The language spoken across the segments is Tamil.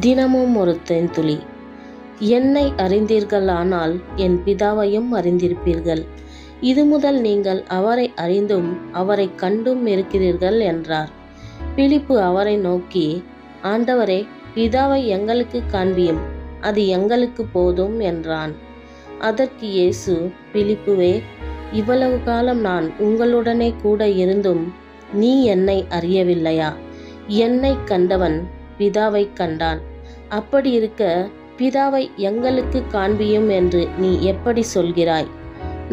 தினமும் ஒரு தேன்துளி. என்னை அறிந்தீர்களானால் என் பிதாவையும் அறிந்திருப்பீர்கள். இது முதல் நீங்கள் அவரை அறிந்தும் அவரை கண்டும் இருக்கிறீர்கள் என்றார். பிலிப்பு அவரை நோக்கி, ஆண்டவரே, பிதாவை எங்களுக்கு காண்பியும், அது எங்களுக்கு போதும் என்றான். அதற்கு இயேசு, பிலிப்புவே, இவ்வளவு காலம் நான் உங்களுடனே கூட இருந்தும் நீ என்னை அறியவில்லையா? என்னை கண்டவன் பிதாவை கண்டான். அப்படி இருக்க பிதாவை எங்களுக்கு காண்பியும் என்று நீ எப்படி சொல்கிறாய்?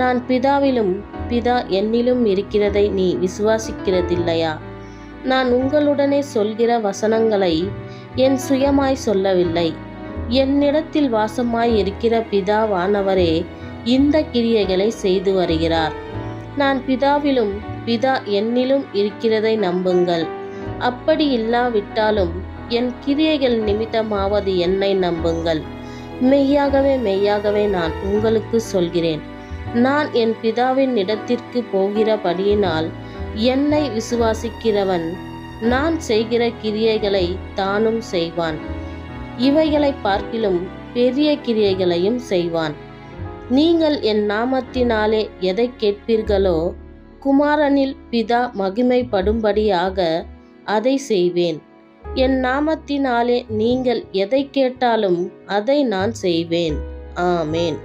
நான் பிதாவிலும் பிதா என்னிலும் இருக்கிறதை நீ விசுவாசிக்கிறதில்லையா? நான் உங்களுடனே சொல்கிற வசனங்களை என் சுயமாய் சொல்லவில்லை. என்னிடத்தில் வாசமாய் இருக்கிற பிதாவானவரே இந்த கிரியைகளை செய்து வருகிறார். நான் பிதாவிலும் பிதா என்னிலும் இருக்கிறதை நம்புங்கள். அப்படி இல்லாவிட்டாலும் என் கிரியைகள் நிமித்தமாவது என்னை நம்புங்கள். மெய்யாகவே மெய்யாகவே நான் உங்களுக்கு சொல்கிறேன், நான் என் பிதாவின் இடத்திற்கு போகிறபடியினால் என்னை விசுவாசிக்கிறவன் நான் செய்கிற கிரியைகளை தானும் செய்வான், இவைகளை பார்க்கிலும் பெரிய கிரியைகளையும் செய்வான். நீங்கள் என் நாமத்தினாலே எதை கேட்பீர்களோ குமாரனில் பிதா மகிமைப்படும்படியாக அதை செய்வேன். என் நாமத்தினாலே நீங்கள் எதை கேட்டாலும் அதை நான் செய்வேன். ஆமேன்.